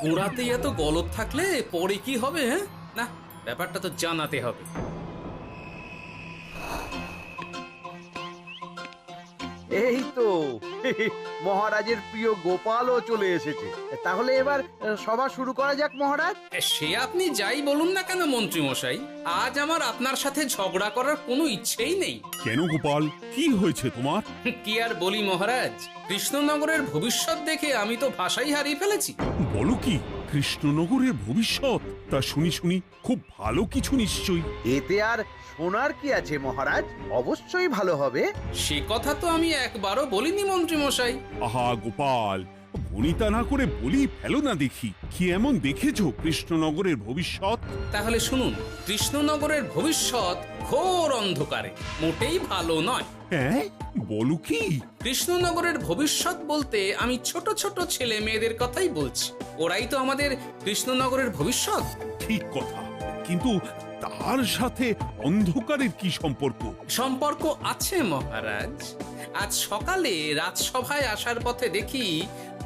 গোড়াতেই এত গলদ থাকলে পরে কি হবে? হ্যাঁ, না, ব্যাপারটা তো জানাতে হবে। এই তো মহারাজের প্রিয় গোপালও চলে এসেছে। তাহলে এবার সভা শুরু করা যাক মহারাজ। সে আপনি যাই বলুন না কেন মন্ত্রী মশাই, আজ আমার আপনার সাথে ঝগড়া করার কোনো ইচ্ছেই নেই। কেন গোপাল, কি হয়েছে তোমার? কি আর বলি মহারাজ, কৃষ্ণনগরের ভবিষ্যৎ দেখে আমি তো ভাষাই হারিয়ে ফেলেছি। বলো কি, কৃষ্ণনগরের ভবিষ্যৎ? তা শুনি শুনি, খুব ভালো কিছু নিশ্চয়ই। এতে আর শোনার কি আছে মহারাজ, অবশ্যই ভালো হবে। সে কথা তো আমি একবারও বলিনি মন্ত্রী মশাই। আহা গোপাল, ভনিতা না করে বলি ফেলো না দেখি, কি এমন দেখেছো কৃষ্ণনগরের ভবিষ্যৎ? তাহলে শুনুন, কৃষ্ণনগরের ভবিষ্যৎ ঘোর অন্ধকারে, মোটেই ভালো নয়। হ্যাঁ, বলো কি? কৃষ্ণনগরের ভবিষ্যৎ বলতে আমি ছোট ছোট ছেলে মেয়েদের কথাই বলছি। ওরাই তো আমাদের কৃষ্ণনগরের ভবিষ্যৎ। ঠিক কথা, কিন্তু তার সাথে অন্ধকারের কি সম্পর্ক? সম্পর্ক আছে মহারাজ। আজ সকালে রাজসভায় আসার পথে দেখি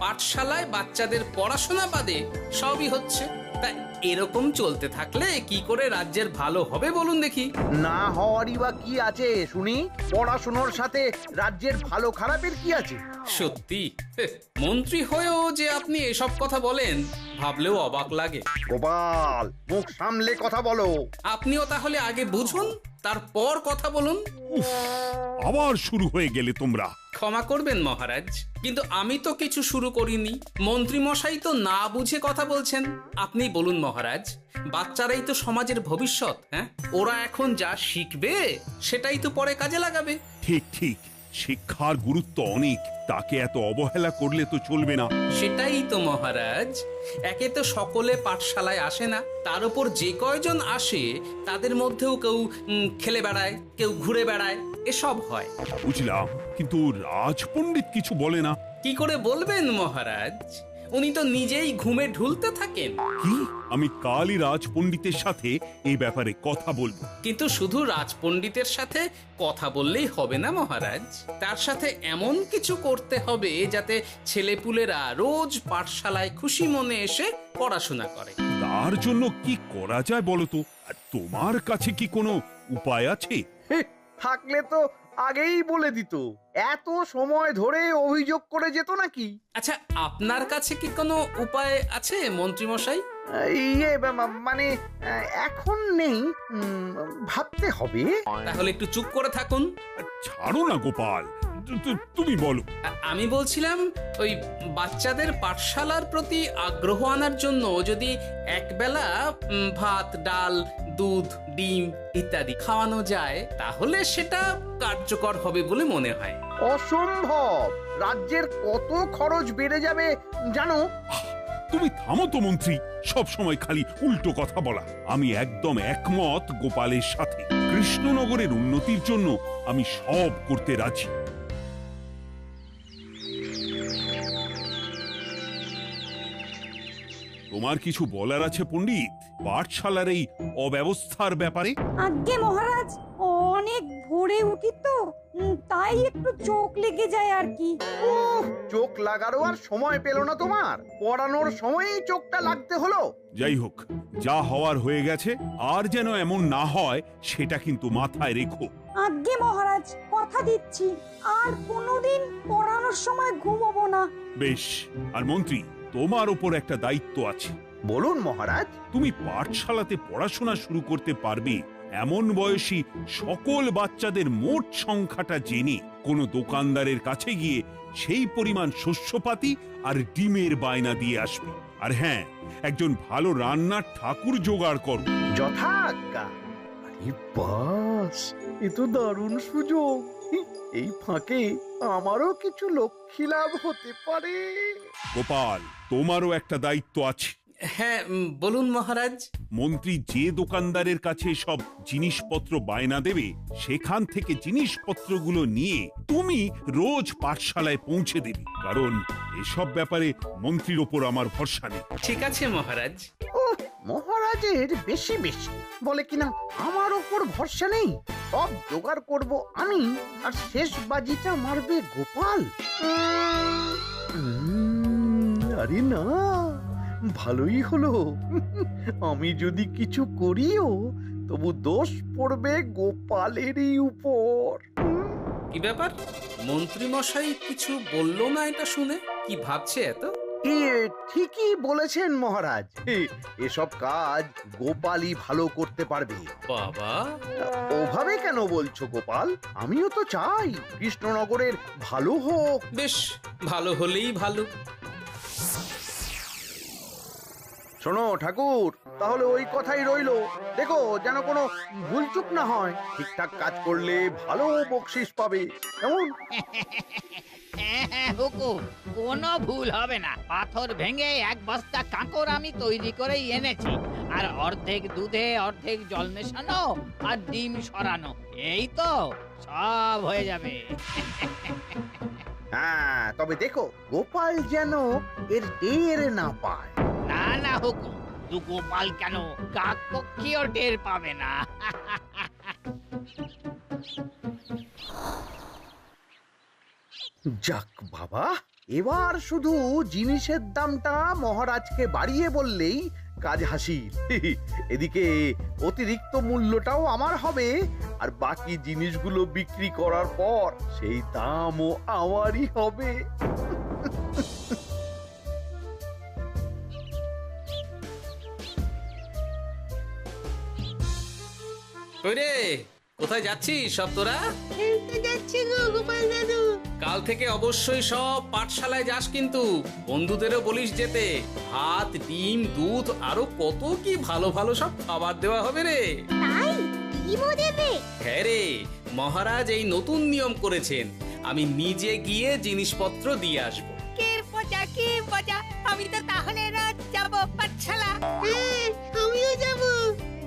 পাঠশালায় বাচ্চাদের পড়াশোনা বাদে সবই হচ্ছে। তা এরকম চলতে থাকলে কি করে রাজ্যের ভালো হবে বলুন দেখি? না হওয়ারই বা কি আছে শুনি? পড়াশোনার সাথে রাজ্যের ভালো খারাপের কি আছে? সত্যি, মন্ত্রী হয়েও যে আপনি এসব কথা বলেন ভাবলেও অবাক লাগে। গোপাল, মুখ সামলে কথা বলো। আপনিও তাহলে আগে বুঝুন, তারপর কথা বলুন। উফ, আবার শুরু হয়ে গেলে তোমরা। ক্ষমা করবেন মহারাজ, কিন্তু আমি তো কিছু শুরু করিনি। মন্ত্রী মশাই তো না বুঝে কথা বলছেন। আপনি বলুন মহারাজ, বাচ্চারাই তো সমাজের ভবিষ্যৎ। হ্যাঁ, ওরা এখন যা শিখবে সেটাই তো পরে কাজে লাগাবে। ঠিক ঠিক, শিক্ষার গুরুত্ব অনেক, তাকে এত অবহেলা করলে তো চলবে না। সেটাই তো মহারাজ, একে তো সকলে পাঠশালায় আসে না, তার উপর যে কয়জন আসে তাদের মধ্যেও কেউ খেলে বেড়ায়, কেউ ঘুরে বেড়ায়, এসব হয়। বুঝলাম, কিন্তু রাজপণ্ডিত কিছু বলে না। কি করে বলবেন মহারাজ, উনি তো নিজেই ঘুমে ঢুলতে থাকেন। কি? আমি কালই রাজপণ্ডিতের সাথে এই ব্যাপারে কথা বলবো। কিন্তু শুধু রাজপণ্ডিতের সাথে কথা বললেই হবে না মহারাজ, তার সাথে এমন কিছু করতে হবে যাতে ছেলেপুলেরা রোজ পাঠশালায় খুশি মনে এসে পড়াশোনা করে। তার জন্য কি করা যায় বলো তো? আর তোমার কাছে কি কোনো উপায় আছে? থাকলে তো আগেই বলে দিত, এত সময় ধরে অভিযোগ করে যেত নাকি? আচ্ছা, আপনার কাছে কি কোনো উপায় আছে মন্ত্রী মশাই? ইয়ে মানে এখন নেই, ভাবতে হবে। তাহলে একটু চুপ করে থাকুন। ছাড়ো না গোপাল, তুমি বলো। আমি বলছিলাম, ওই বাচ্চাদের পাঠশালার প্রতি আগ্রহ আনার জন্য যদি একবেলা ভাত, ডাল, দুধ, ডিম ইত্যাদি খাওয়ানো যায় তাহলে সেটা কার্যকর হবে বলে মনে হয়। অসম্ভব, রাজ্যের কত খরচ বেড়ে যাবে জানো? তুমি থামো তো মন্ত্রী, সব সময় খালি উল্টো কথা বলা। আমি একদম একমত গোপালের সাথে। কৃষ্ণনগরের উন্নতির জন্য আমি সব করতে রাজি। তোমার কিছু বলার আছে পণ্ডিত, পাঠশালার এই অব্যবস্থার ব্যাপারে? আজ্ঞে মহারাজ, অনেক ভোরে উঠি তো, তাই একটু চোখ লেগে যায় আর কি। চোখ লাগারও আর সময় পেল না তোমার? পড়ানোর সময়ই চোখটা লাগতে হলো। যাই হোক, যা হওয়ার হয়ে গেছে, আর যেন এমন না হয় সেটা কিন্তু মাথায় রেখো। আজ্ঞে মহারাজ, কথা দিচ্ছি আর কোনোদিন পড়ানোর সময় ঘুমোবো না। বেশ, আর মন্ত্রী, তোমার ওপর একটা দায়িত্ব আছে। বলুন মহারাজ। তুমি পাঠশালাতে পড়াশোনা শুরু করতে পারবে এমন বয়সী সকল বাচ্চাদের মোট সংখ্যাটা জেনে কোনো দোকানদারের কাছে গিয়ে সেই পরিমাণ শস্যপাতি আর ডিমের বায়না দিয়ে আসবে। আর হ্যাঁ, একজন ভালো রান্নার ঠাকুর জোগাড় করো। যথাজ্ঞা। আরে বাস, এ তো দারুণ সুযোগ। এই ফাঁকে আমারও কিছু লক্ষ্মী লাভ হতে পারে। গোপাল, তোমারও একটা দায়িত্ব আছে। হ্যাঁ, বলুন মহারাজ। মন্ত্রী যে দোকানদারের কাছে সব জিনিসপত্র বায়না দেবে, সেখান থেকে জিনিসপত্রগুলো নিয়ে তুমি রোজ পাঠশালায় পৌঁছে দেবে, কারণ এসব ব্যাপারে মন্ত্রীর ওপর আমার ভরসা নেই। ঠিক আছে মহারাজ। মহারাজের বেশি বেশি বলে কিনা আমার ওপর ভরসা নেই। সব জোগাড় করব আমি, আর শেষ বাজিটা মারবে গোপাল। আরে না, ভালোই হলো। আমি যদি কিছু করিও তবু দোষ পড়বে গোপালেরই উপর। কি ব্যাপার, মন্ত্রী মশাই কিছু বললো না এটা শুনে? কি ভাবছে এত? ঠিকই বলেছেন মহারাজ, এসব কাজ গোপালই ভালো করতে পারবে। বাবা, ওভাবে কেন বলছো গোপাল? আমিও তো চাই কৃষ্ণনগরের ভালো হোক। বেশ, ভালো হলেই ভালো। শোনো ঠাকুর, তাহলে ওই কথাই রইলো। দেখো যেন কোনো ভুলচুক না হয়। ঠিকঠাক কাজ করলে ভালো বকশিস পাবে। কেমন? হ্যাঁ হুকুম, কোনো ভুল হবে না। পাথর ভেঙে এক বস্তা কাঁকড় আমি তৈরি করেই এনেছি, আর অর্ধেক দুধে অর্ধেক জল মেশানো আর ডিম সরানো, এই তো সব হয়ে যাবে। হ্যাঁ, তবে দেখো গোপাল যেন এর টের না পায়। না না হুকুম, দু গোপাল কেন, কাকপক্ষীও টের পাবে না। যাক বাবা, এবার শুধু জিনিসের দামটা মহারাজকে বাড়িয়ে বললেই কাজ হাসিল। এদিকে অতিরিক্ত মূল্যটাও আমার হবে, আর বাকি জিনিসগুলো বিক্রি করার পর সেই দামও আমারই হবে। ওরে, কোথায় যাচ্ছিস সব তোরা? কাল থেকে অবশ্যই সব পাঠশালায় যাস, কিন্তু বন্ধুদেরও বলিস যেতে। ভাত, ডিম, দুধ আরো কত কি ভালো ভালো সব খাবার দেওয়া হবে রে। তাই ডিমও দেবে? হ্যাঁ রে, মহারাজ এই নতুন নিয়ম করেছেন। আমি নিজে গিয়ে জিনিসপত্র দিয়ে আসবো। কে মজা, আমি তো তাহলে রাত যাব পাঠশালা। আমিও যাব।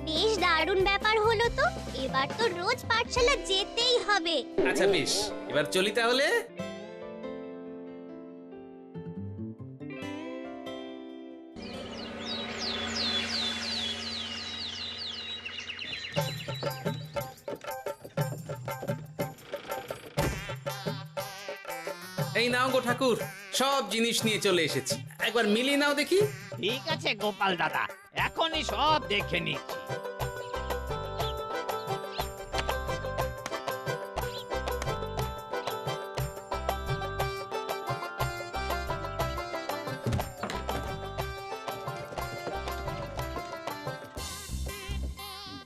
বেশ দারুণ ব্যাপার হলো তো। এবার তো রোজ পাঠশালা যেতেই হবে। আচ্ছা বেশ, এবার চলি তাহলে। এই নাও গো ঠাকুর, সব জিনিস নিয়ে চলে এসেছি। একবার মিলিয়ে নাও দেখি। ঠিক আছে গোপাল দাদা, এখনই সব দেখে নিচ্ছি।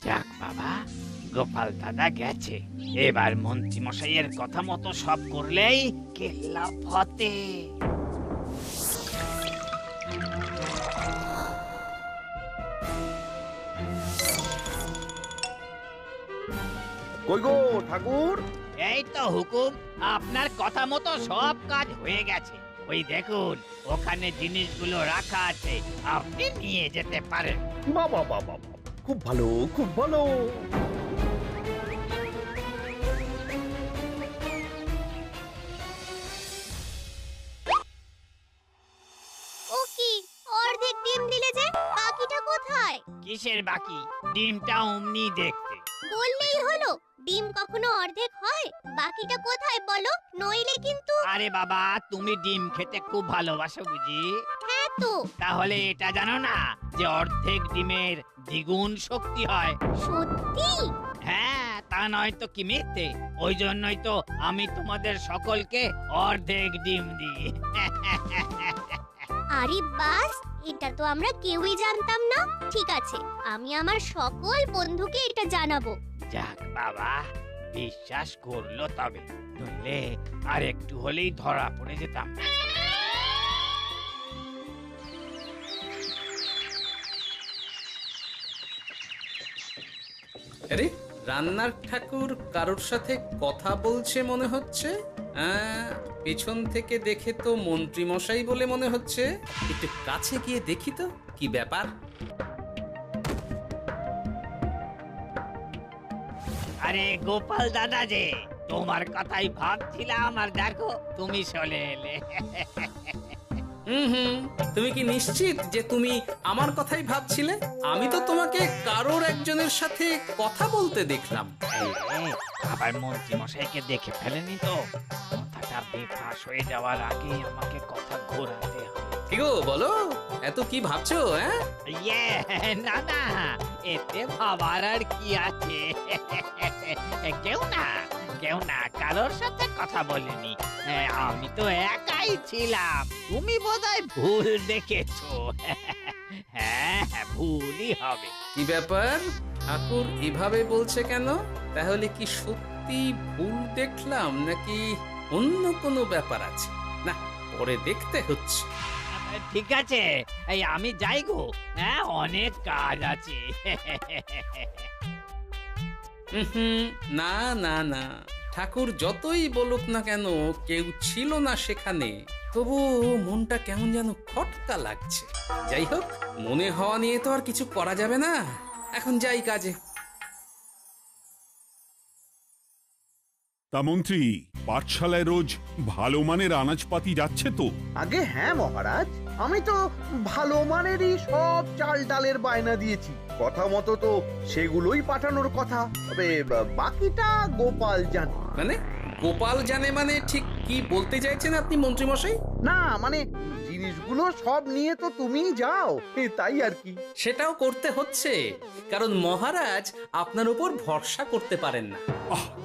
যাক বাবা, গোপাল দাদা গেছে। এবার মন্ত্রী মশাইয়ের কথা মতো সব করলেই কেল্লা ফতে। কই গো ঠাকুর? এই তো হুকুম, আপনার কথা মতো সব কাজ হয়ে গেছে। ওই দেখুন, ওখানে জিনিসগুলো রাখা আছে, আপনি নিয়ে যেতে পারেন। বাবা বাবা, খুব ভালো, খুব ভালো। ও কি, অর্ধেক ডিম দিলে যে? বাকিটা কোথায়? কিসের বাকি? ডিমটা অমনি দেখতে। বললেই হলো। ডিম কখনো অর্ধেক হয়? বাকিটা কোথায় বলো, নইলে কিন্তু। আরে বাবা, তুমি ডিম খেতে খুব ভালোবাসো বুঝি? হ্যাঁ তো। তাহলে এটা জানো না যে অর্ধেক ডিমের দ্বিগুণ শক্তি হয়? সত্যি? হ্যাঁ, তা নয় তো কি মিথ্যে? ওই জন্যই তো আমি তোমাদের সকলকে অর্ধেক ডিম দিই। আরে বাস, এটা তো আমরা কেউই জানতাম না। ঠিক আছে, আমি আমার সকল বন্ধুকে এটা জানাবো। যাক বাবা, বিশ্বাস করলো তবে, নইলে আর একটু হলেই ধরা পড়ে যেতাম। আরে, রান্নার ঠাকুর কারোর সাথে কথা বলছে মনে হচ্ছে। পেছন থেকে দেখে তো মন্ত্রী মশাই বলে মনে হচ্ছে। একটু কাছে গিয়ে দেখি তো কি ব্যাপার। আরে গোপাল দাদা যে, তোমার কথাই ভাবছিলাম, আর দেখো তুমি চলে এলে। হুম, তুমি কি নিশ্চিত যে তুমি আমার কথাই ভাবছিলে? আমি তো তোমাকে কারোর একজনের সাথে কথা বলতে দেখলাম। আবার মন্ত্রী মশাইকে দেখে ফেলেনি তো? কথাটা বেফাঁস হয়ে যাওয়ার আগে আমাকে কথা ঘোরাতে হবে। কি গো বলো, এত কি ভাবছো? হ্যাঁ, ইয়ে, না না, এতে ভাবার আর কি আছে? কেউ না কারোর সাথে কথা বলিনি। আমি তো একাই ছিলাম। তুমি বোধহয় ভুল দেখেছো। হ্যাঁ, ভুলই হবে। কি ব্যাপার, ঠাকুর এভাবে বলছে কেন? তাহলে কি সত্যি ভুল দেখলাম নাকি অন্য কোনো ব্যাপার আছে? না, পরে দেখতে হচ্ছে। ঠিক আছে, এই আমি যাই গো। হ্যাঁ, অনেক কাজ আছে। হুম, না না না, ঠাকুর যতই বলুক না কেন কেউ ছিল না সেখানে, তবু মনটা কেমন যেন খটকা লাগছে। যাই হোক, মনে হওয়া নিয়ে তো আর কিছু করা যাবে না। এখন যাই কাজে। তা মন্ত্রী, পাঠশালায় রোজ ভালো মানের আনাজপাতি যাচ্ছে তো? আগে হ্যাঁ মহারাজ, আমি তো ভালো মানেরই সব চাল ডালের বায়না দিয়েছি। কথা মতো তো সেগুলোই পাঠানোর কথা। তবে বাকিটা গোপাল জানে। মানে গোপাল জানে মানে ঠিক কি বলতে চাইছেন আপনি মন্ত্রীমশাই? না মানে জিনিসগুলো সব নিয়ে তো তুমিই যাও, তাই আর কি। সেটাও করতে হচ্ছে, কারণ মহারাজ আপনার উপর ভরসা করতে পারেন না।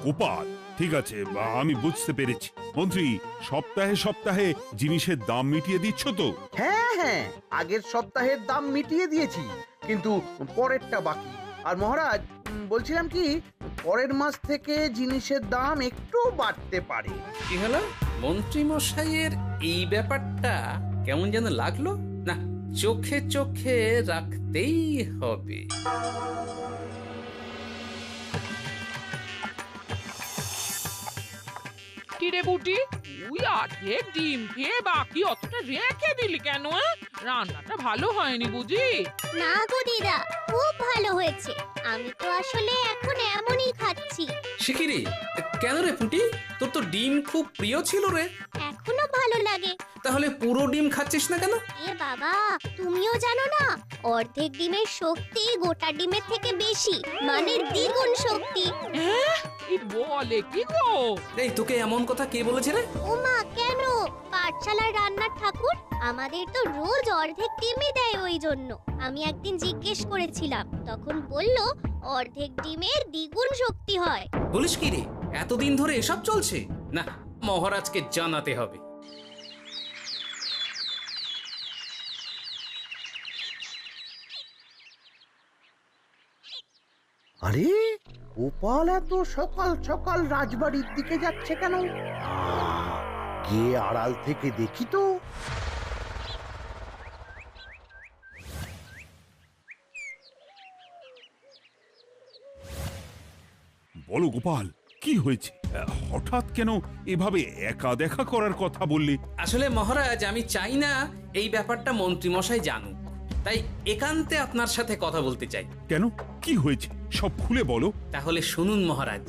গোপাল, ঠিক আছে, আমি বুঝতে পেরেছি। মন্ত্রী, সপ্তাহে সপ্তাহে জিনিসের দাম মিটিয়ে দিচ্ছ তো? হ্যাঁ হ্যাঁ, আগের সপ্তাহের দাম মিটিয়ে দিয়েছি, কিন্তু পরেরটা বাকি। আর মহারাজ, বলছিলাম কি, পরের মাস থেকে জিনিসের দাম একটু বাড়তে পারে। কি হলো? মন্ত্রীমশাইয়ের এই ব্যাপারটা কেমন যেন লাগলো না, চোখে চোখে রাখতেই হবে। কিরে বুটি, তুই অর্ধেক ডিম খেয়ে বাকি অতটা রেখে দিলি কেন? রান্নাটা ভালো হয়নি বুঝি? না গো দিদা, খুব ভালো হয়েছে। আমি তো আসলে এখন এমনই খাচ্ছি। শিকিরি, কেন রে পুটি? তোর তো ডিম খুব প্রিয় ছিল রে। এখনো ভালো লাগে। তাহলে পুরো ডিম খাচ্ছিস না কেন? এ বাবা, তুমিও জানো না, অর্ধেক ডিমের শক্তি গোটা ডিমের থেকে বেশি, মানে দ্বিগুণ শক্তি। এই বলে কি গো? এই, তোকে এমন কথা কে বলেছে রে? ওমা, কেন? পাঠশালার রান্নার ঠাকুর আমাদের তো রোজ অর্ধেক ডিমই দেয়, ওই জন্য আমি একদিন জিজ্ঞেস করেছিলাম, তখন বলল অর্ধেক ডিমের দ্বিগুণ শক্তি হয়। বলিস কি রে, এতদিন ধরে এসব চলছে? না, মহারাজকে জানাতে হবে। আরে গোপাল এত সকাল সকাল রাজবাড়ির দিকে যাচ্ছে কেন? গিয়ে আড়াল থেকে দেখি তো। বলো গোপাল, কি হয়েছে? হঠাৎ কেন এভাবে একা দেখা করার কথা বললে? আসলে মহারাজ, আমি চাই না এই ব্যাপারটা মন্ত্রীমশাই জানুক, তাই একান্তে আপনার সাথে কথা বলতে চাই। কেন, কি হয়েছে সব খুলে বলো। তাহলে শুনুন মহারাজ।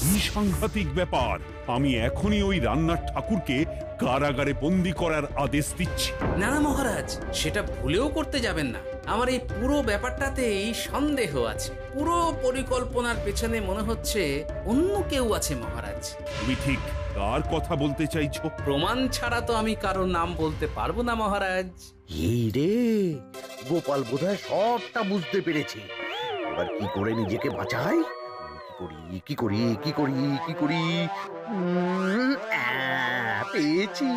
কি সাংঘাতিক ব্যাপার! আমি এখনই ওই রান্নার ঠাকুরকে কারাগারে বন্দি করার আদেশ দিচ্ছি। না না মহারাজ, সেটা ভুলেও করতে যাবেন না। আমার এই পুরো ব্যাপারটাতেই সন্দেহ আছে। পুরো পরিকল্পনার পেছনে মনে হচ্ছে অন্য কেউ আছে মহারাজ। তুমি ঠিক কার কথা বলতে চাইছো? প্রমাণ ছাড়া তো আমি কারো নাম বলতে পারবো না মহারাজ। এই রে, গোপাল বোধহয় সবটা বুঝতে পেরেছে। এবার কি করে নিজেকে বাঁচাই? কি করি? পেয়েছি।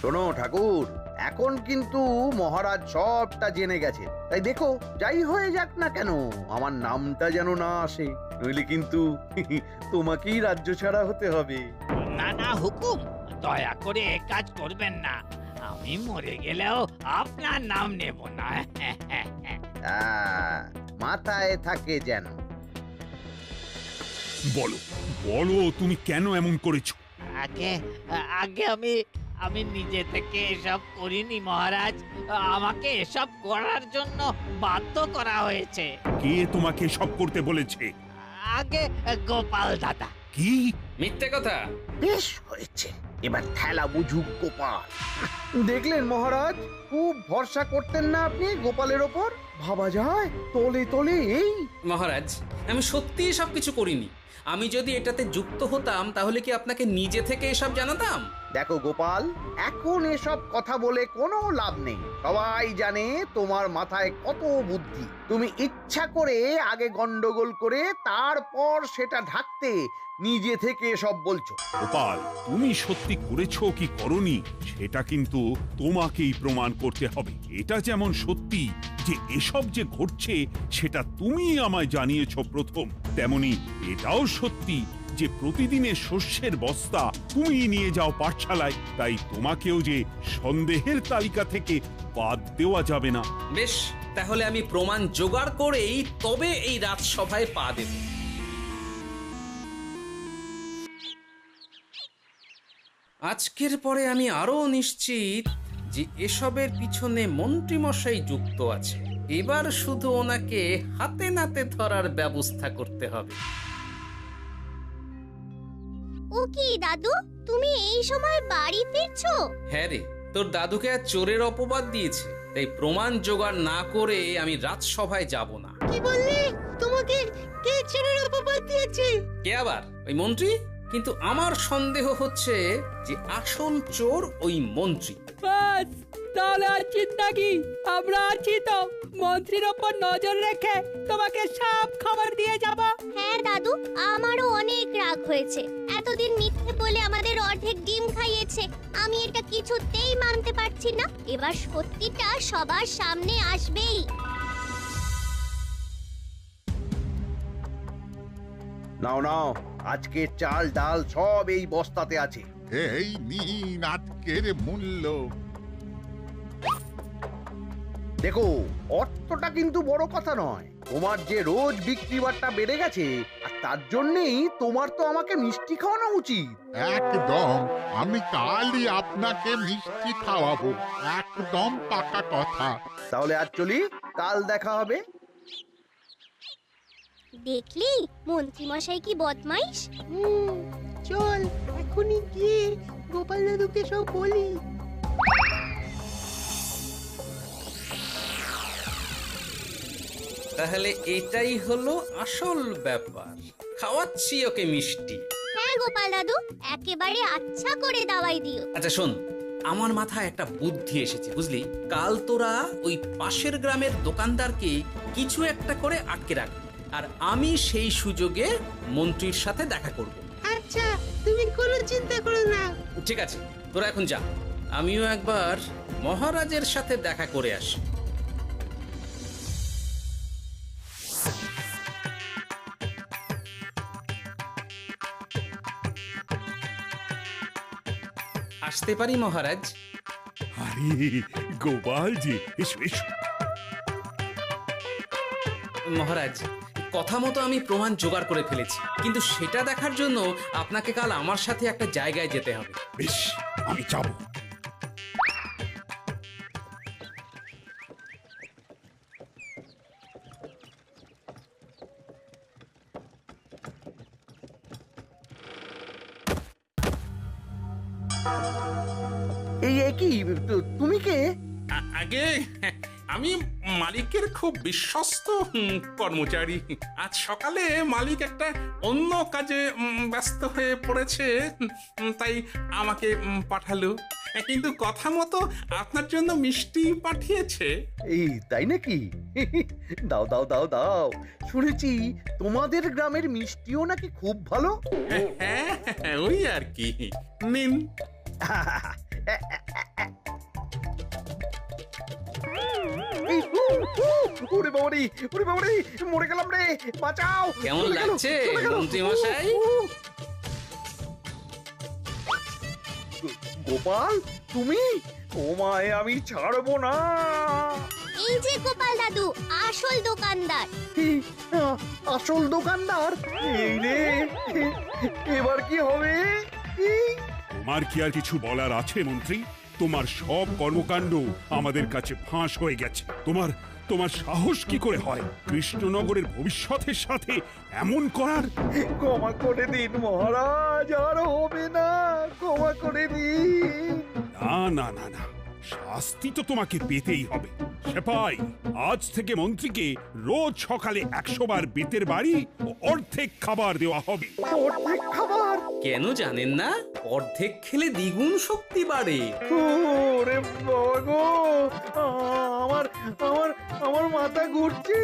শোনো ঠাকুর, এখন কিন্তু মহারাজ সবটা জেনে গেছে, তাই দেখো যাই হয়ে যাক না কেন আমার নামটা যেন না আসে, নইলে কিন্তু তোমাকেই রাজ্য ছাড়া হতে হবে। না না হুকুম, দয়া করে এ কাজ করবেন না। আমি মরে গেলেও আপনার নাম নেব না। মাথায় থাকে যেন। বলো বলো, তুমি কেন এমন করেছো? আগে আগে আমি নিজে থেকে এসব করিনি মহারাজ। আমাকে এসব করার জন্য বাধ্য করা হয়েছে। কে তোমাকে সব করতে বলেছে? আগে গোপাল দাদা। কি মিথ্যে কথা! বেশ হয়েছে, এবার ঠেলা বুঝুক গোপাল। দেখলেন মহারাজ, খুব ভরসা করতেন না আপনি গোপালের ওপর? ভাবা যায় তলে তলে এই মহারাজ, আমি সত্যি সব কিছু করিনি। আমি যদি এটাতে যুক্ত হতাম তাহলে কি আপনাকে নিজে থেকে এসব জানাতাম? দেখো গোপাল, এখন এসব কথা বলে কোনো লাভ নেই। সবাই জানে তোমার মাথায় কত বুদ্ধি। তুমি ইচ্ছা করে আগে গন্ডগোল করে তারপর সেটা ঢাকতে নিজে থেকে সব বলছো। গোপাল, তুমি সত্যি করেছো কি করনি সেটা কিন্তু তোমাকেই প্রমাণ করতে হবে। এটা যেমন সত্যি যে এসব যে ঘটছে সেটা তুমি আমায় জানিয়েছো প্রথম, তেমনি এটাও সত্যি যে প্রতিদিনের শস্যের বস্তা তুমি নিয়ে যাও পাঠশালায়, তাই তোমাকেও যে সন্দেহের তালিকা থেকে বাদ দেওয়া যাবে না। বেশ, তাহলে আমি প্রমাণ জোগাড় করেই তবে এই রাজসভায় পা দেব। আজকের পরে আমি আরো নিশ্চিত যে এসবের পিছনে মন্ত্রীমশাই যুক্ত আছে। এবার শুধু ওনাকে হাতে নাতে ধরার ব্যবস্থা করতে হবে। ও কি দাদু, তুমি এই সময় বাড়ি ফিরছো? হ্যাঁ রে, তোর দাদুকে আর চোরের অপবাদ দিয়েছে, তাই প্রমাণ জোগাড় না করে আমি রাজসভায় যাব না। কি বললি? তোমাকে কে চোরের অপবাদ দিয়েছে? কে আবার? ওই মন্ত্রী। কিন্তু আমার সন্দেহ হচ্ছে যে আসল চোর ওই মন্ত্রী। বাস, তাহলে আর চিন্তা কি? আমরা আছি তো, মন্ত্রীর ওপর নজর রেখে তোমাকে সব খবর দিয়ে যাব। হ্যাঁ দাদু, আমারও অনেক রাগ হয়েছে। এতদিন মিথ্যে বলে আমাদের অর্ধেক ডিম খাইয়েছে। আমি এটা কিছুতেই মানতে পারছি না। এবার সত্যিটা সবার সামনে আসবেই। নাও নাও, আজকে চাল ডাল সব এই বস্তাতে আছে। এই নিন আজকের মূল্য। দেখো, অর্থটা কিন্তু বড় কথা নয়। তোমার যে রোজ বিক্রি বাট্টা বেড়ে গেছে, আর তার জন্যই তোমার তো আমাকে মিষ্টি খাওয়ানো উচিত। একদম, আমি কালই আপনাকে মিষ্টি খাওয়াবো, একদম পাকা কথা। তাহলে আজ চলি, কাল দেখা হবে। দেখলি মন্ত্রী মশাই কি বদমাইশ। চল এখনই গিয়ে গোপাল দাদুকে সব বলি। তাহলে এটাই হলো আসল ব্যাপার। খাওয়াচ্ছি ওকে মিষ্টি। হ্যাঁ গোপাল দাদু, একেবারে আচ্ছা করে দাওয়াই দিও। আচ্ছা শোন, আমার মাথায় একটা বুদ্ধি এসেছে, বুঝলি? কাল তোরা ওই পাশের গ্রামের দোকানদারকে কিছু একটা করে আটকে রাখ, আর আমি সেই সুযোগে মন্ত্রীর সাথে দেখা করব। আচ্ছা, তুমি কোনো চিন্তা করো না। ঠিক আছে, তোরা এখন যা, আমিও একবার মহারাজের সাথে দেখা করে আসি। আসতে পারি মহারাজ? আরে গোপাল জি, এসো এসো। মহারাজ, কথা মতো আমি প্রমাণ জোগাড় করে ফেলেছি, কিন্তু সেটা দেখার জন্য আপনাকে কাল আমার সাথে একটা জায়গায় যেতে হবে। বেশ, আমি যাব। এই কি, তুমি কে? আগে আমি মালিকের খুব বিশ্বস্ত কর্মচারী। আজ সকালে মালিক একটা অন্য কাজে ব্যস্ত হয়ে পড়েছে, তাই আমাকে পাঠালো। কিন্তু কথা মতো আপনার জন্য মিষ্টি পাঠিয়েছে। এই তাই নাকি? দাও দাও দাও দাও, শুনেছি তোমাদের গ্রামের মিষ্টিও নাকি খুব ভালো। হ্যাঁ, ওই আর কি। নিন। ওরে বাবারে, ওরে বাবারে, মরে গেলাম রে, বাঁচাও। কেমন লাগছে মন্ত্রী মশাই? গোপাল, তুমি? তোমায় আমি ছাড়বো না। এই যে গোপাল দাদু, আসল দোকানদার। আসল দোকানদার? এই রে, এবার কি হবে? তোমার কি আর কিছু বলার আছে মন্ত্রী? তোমার সব কর্মকাণ্ড আমাদের কাছে ফাঁস হয়ে গেছে। তোমার সাহস কি করে হয় কৃষ্ণনগরের ভবিষ্যতের সাথে এমন করার? ক্ষমা করে দিন মহারাজ, আর হবে না, ক্ষমা করে দিন। না না না না, শাস্তি তো তোমাকে পেতেই হবে। সেপাই, আজ থেকে মন্ত্রীকে রোজ সকালে 100 বার বেতের বাড়ি ও অর্ধেক খাবার দেওয়া হবে। অর্ধেক খাবার? কেন জানেন না? অর্ধেক খেলে দ্বিগুণ শক্তি বাড়ে। ওরে বাবা গো, আমার আমার আমার মাথা ঘুরছে।